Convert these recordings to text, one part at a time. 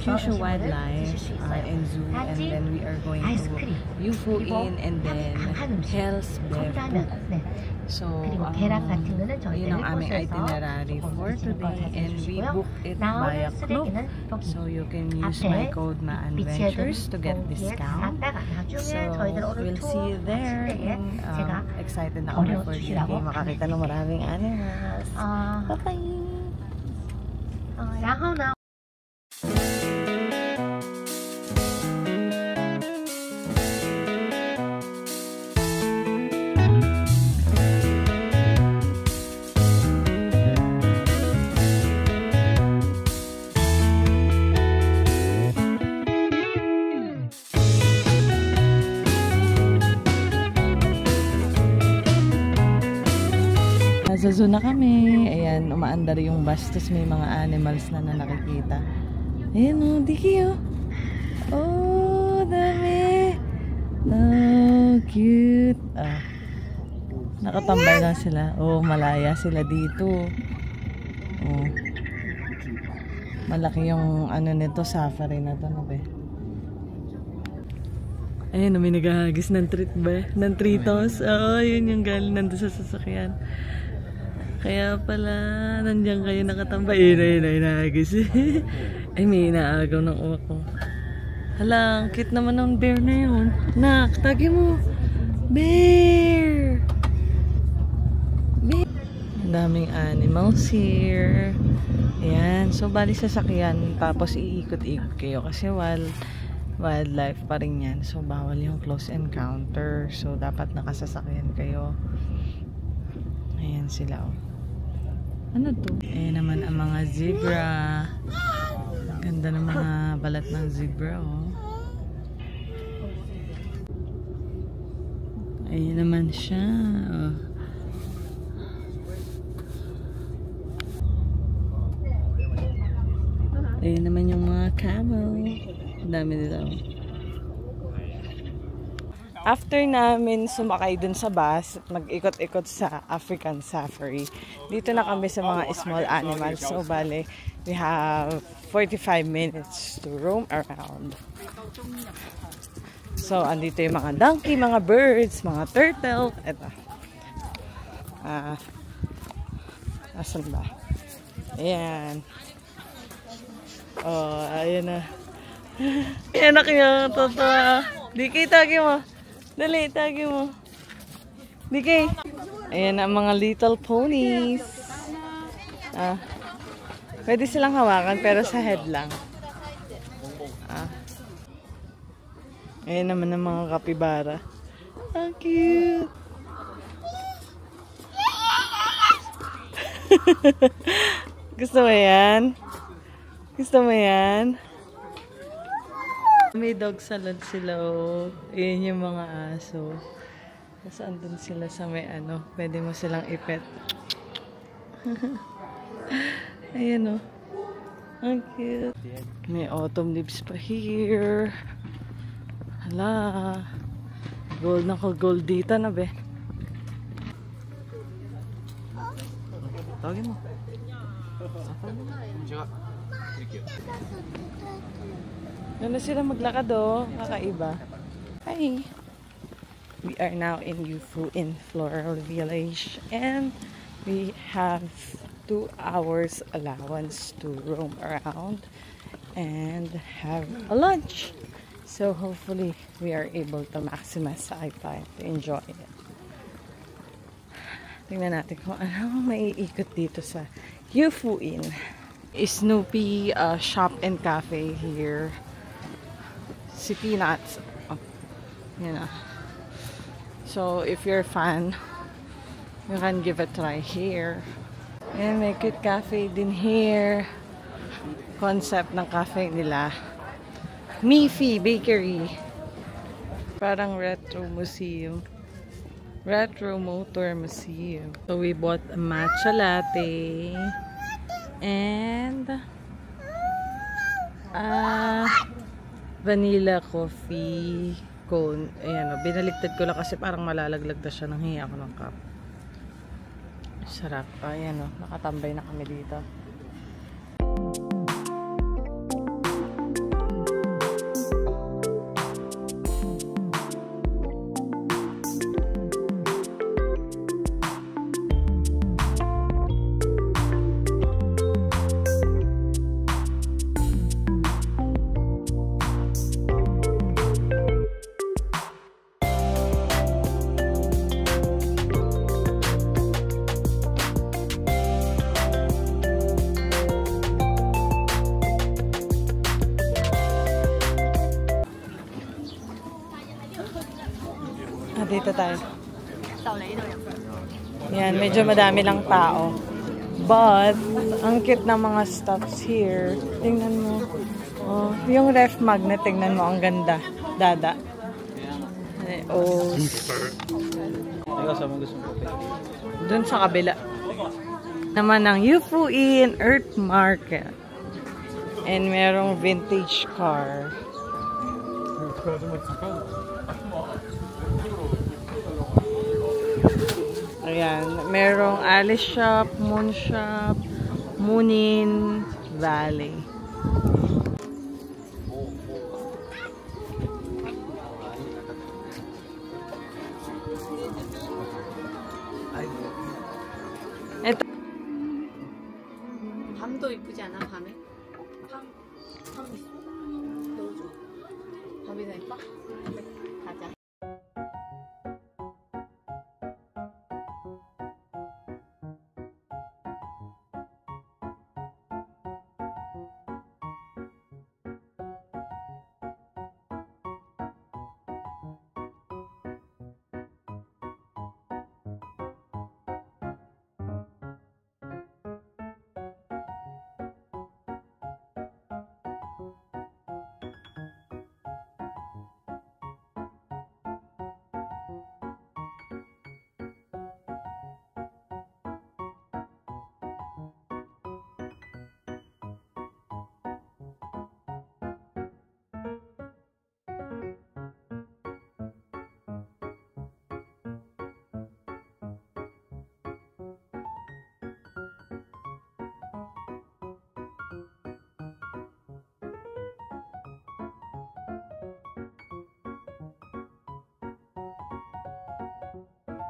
Kyushu Wildlife and Zoo, and then we are going to UFO Inn and then Hell's Beppu. So, yun ang aming itinerary for today, and we booked it via Klook. So, you can use my code na Adventures to get discount. So, we'll see you there. And, excited na kami for the day. Makakita ng maraming animals. Bye-bye! 然后呢？ Nasa zoo na kami. Ayan, umaandar yung bus. Tapos may mga animals na nakikita. Ayan o, diki o. Oh, dami. Oh, cute. Ah, nakatambay na sila. Oh, malaya sila dito. Oh. Malaki yung ano nito, safari na to, no be? Ayun, may naghahagis ng treat ba? Ng tritos. Oo, yun yung galing nandun sa sasakyan. Kaya pala, nandiyan kayo nakatambay. Ayun, nahagis. Ay, may inaagaw ng uwak ko. Hala, cute naman ng bear na yun. Nak, tagi mo. Bear! Bear! Ang daming animals here. Ayan, so bali sasakyan. Tapos iikot-ikot kayo kasi wildlife pa rin yan. So, bawal yung close encounter. So, dapat nakasasakyan kayo. Ayan sila, oh. Ano to? Ayan naman ang mga zebra. Ganda ng mga balat ng zebra, oh. Ayan naman siya, oh. Ayan naman yung mga camel. Ang dami nila, oh. After namin sumakay dun sa bus at mag-ikot-ikot sa African Safari, dito na kami sa mga small animals. So, bale, we have 45 minutes to roam around. So, andito yung mga donkey, mga birds, mga turtle. Ito. Asan ba? Ayan. Oh, ayan na. Ayan na kayo, totoo. Di kita mo. Dali, tagi mo. Bigay. Ayan ang mga little ponies. Pwede silang hawakan pero sa head lang. Ayan naman ang mga kapibara. Ang cute. Gusto mo yan? Gusto mo yan? May dog salon sila, oh. Ayan yung mga aso. Nasaan dun sila sa may ano. Pwede mo silang ipet. Ayan, oh. Ang cute. May autumn leaves pa here. Hala. Gold na gold dito na, be. Tawagin mo. Ano sila maglakad, oh. Kakaiba. Hi! We are now in UFO Inn Floral Village and we have 2 hours allowance to roam around and have a lunch. So hopefully we are able to maximize our time to enjoy it. Tingnan natin kung ano maiikot dito sa UFO Inn. Snoopy shop and cafe here. Si Peanuts. Oh, you know. So, if you're a fan, you can give a try here. And may cute cafe din here. Concept ng cafe nila. Miffy Bakery. Parang retro museum. Retro Motor Museum. So, we bought a matcha latte. And vanilla coffee cone. Ayan o, binaligtad ko lang kasi parang malalaglag na siya, nang hingi ako ng cup. Sarap. Ayan o, nakatambay na kami dito. Dito tayo. Yan, medyo madami lang tao. But, ang cute ng mga stuffs here. Tingnan mo. Oh, yung ref magnet, tingnan mo. Ang ganda. Dada. Oh. Dun sa kabila. Naman ang Yufuin Earth Market. And merong vintage car. Ayan, merong Alice Shop, Moon Shop, Moonin Valley. ito. 밤도 이쁘지 않아? 밤에? 밤 있어? 너무 좋아. 밤이 더 예뻐? 가자.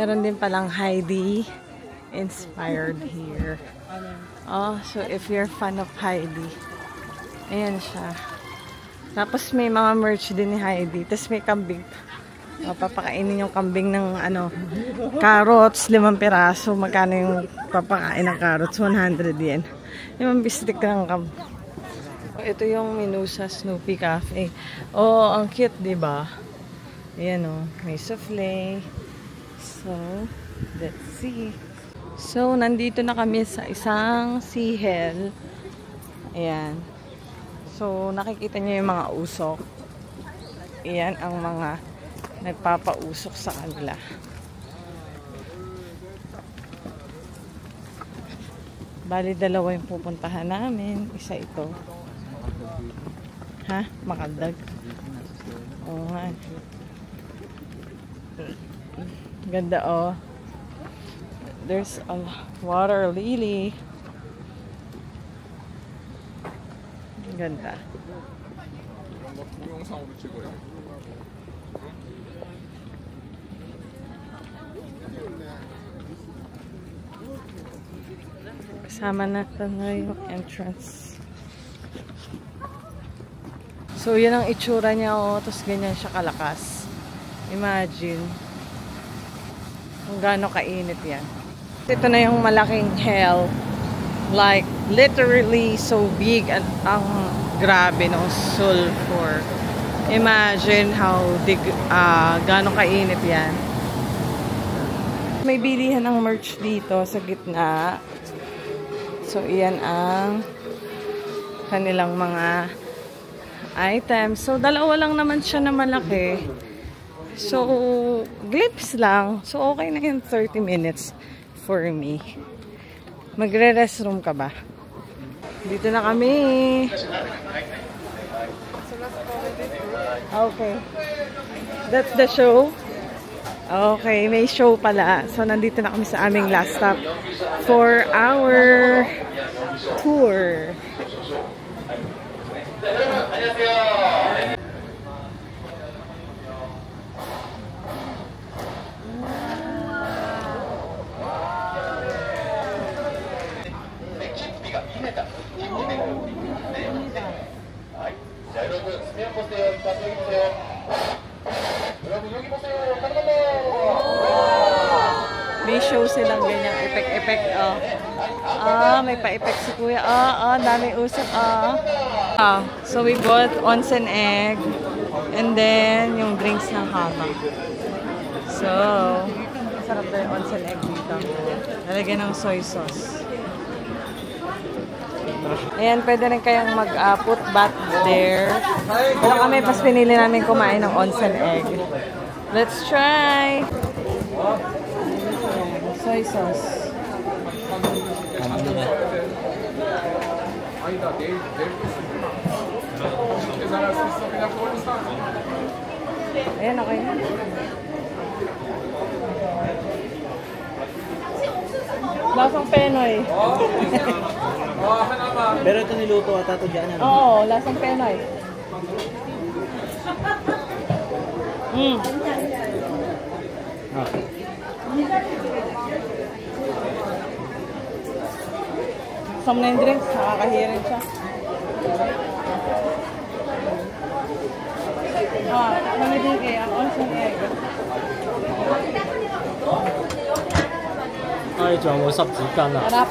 Meron din palang Heidi inspired here. Oh, so if you're fan of Heidi, ayan siya. Tapos may mga merch din ni Heidi. Tapos may kambing. Oh, papakainin yung kambing ng carrots, 5 piraso. Magkano yung papakain ng carrots? 100 yen. 5 bistik ng kambing. Oh, ito yung menu sa Snoopy Cafe. Oh, ang cute, diba? Ayan oh, may souffle. So, let's see. So, nandito na kami sa isang sihel. Ayan. So, nakikita niyo yung mga usok. Ayan ang mga nagpapausok sa kanila. Bali, 2 yung pupuntahan namin. Isa ito. Ha? Makaldag. Oo nga. Ganda oh. There's a water lily. Ganda. Kasama natin na yung entrance. So, yun ang itsura niya oh. Tapos ganyan siya kalakas. Imagine kung gaano kainit yan. Ito na yung malaking hell. Like, literally so big at ang grabe ng sulfur. Imagine how gaano kainit yan. May bilihan ng merch dito sa gitna. So, iyan ang kanilang mga items. So, 2 lang naman siya na malaki. So, glimpse lang. So, okay na yung 30 minutes for me. Magre-restroom ka ba? Dito na kami. Okay. That's the show. Okay, may show pala. So, nandito na kami sa aming last stop for our tour. May show silang ganyang effect-effect. Oh. May pa-effect si Kuya. Dami usap. So we bought onsen egg and then yung drinks ng haba. So, masarap na yung onsen egg dito. Nalagyan ng soy sauce. Ayan, pwede rin kayong mag-put bath there. Pero kami, pas pinili namin kumain ng onsen egg. Let's try! Soy sauce. Ayan, okay na. Lasang Penoy. Pero ito niluto ata ito dyan. Ano? Oo, lasang Penoy. Okay. Some na yung drinks, nakakahirin siya. Mamidin kayo, ang onsen egg. Ay,仲有冇濕紙巾啊？ Harap.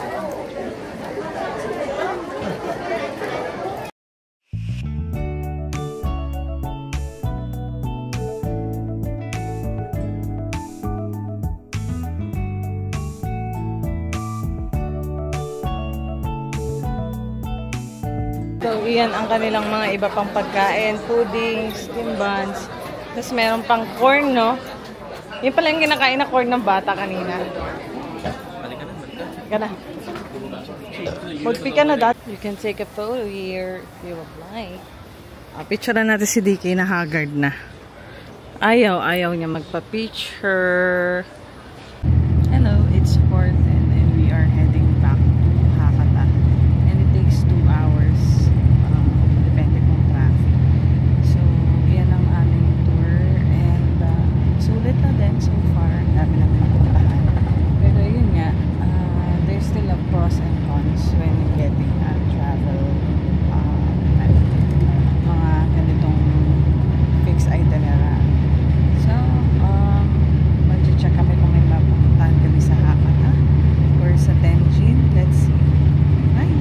So, iyan ang kanilang mga iba pang pagkain, puddings, steam buns. Tapos meron pang corn, no? Yun pala yung kinakain na corn ng bata kanina. Gana. Magpick ka na that. You can take a photo here if you would like. Picture na natin si DK na haggard na. Ayaw niya magpa-picture. Hello, it's 4:10 and we are heading back to Hakata. And it takes 2 hours. Depende kung traffic. So, yan ang aming tour. And sulit na din so far. Dami natin napuntahan. Pero yun nga, there's still a pros and cons when getting a travel mga ganitong fixed itinerary. So, mag-check kami kung may mapupuntahan kami sa Hakata or sa Tenjin. Let's see. Right?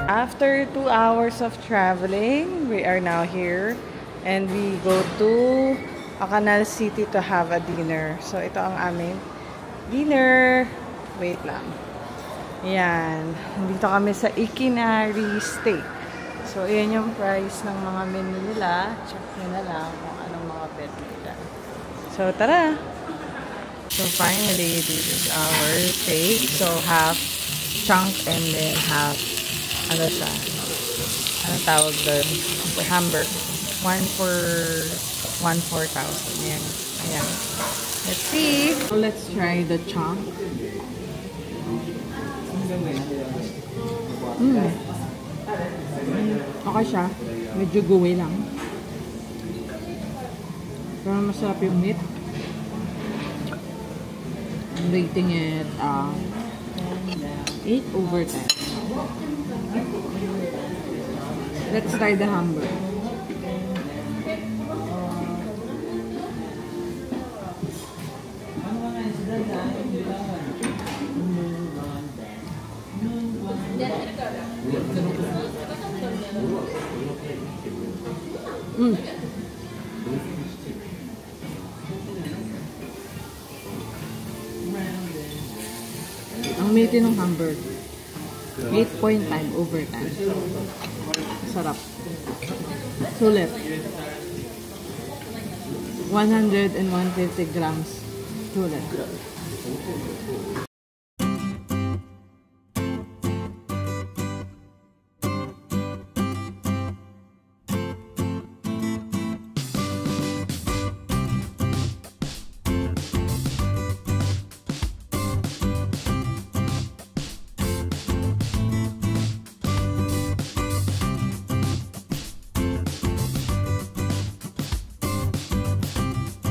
After 2 hours of traveling, we are now here and we go to Canal City to have a dinner. So, ito ang aming dinner. Wait lang. Yan. Dito kami sa Ikinari Steak. So, yan yung price ng mga menu nila. Check nyo na lang kung anong mga bet nila. So, tara! So, finally, this is our steak. So, half chunk and then half ano siya? Anong tawag doon? Hamburger. 1,4,000. Yan. Ayan. Let's see. So, let's try the chunk. Okay siya. Medyo gooey lang. Pero masarap yung meat. I'm rating it 8/10. Let's try the hamburger. Mm. Ang meaty ng hamburger. 8.5 over 10. Sarap. Sulit. 100 and 150 grams. Sulit.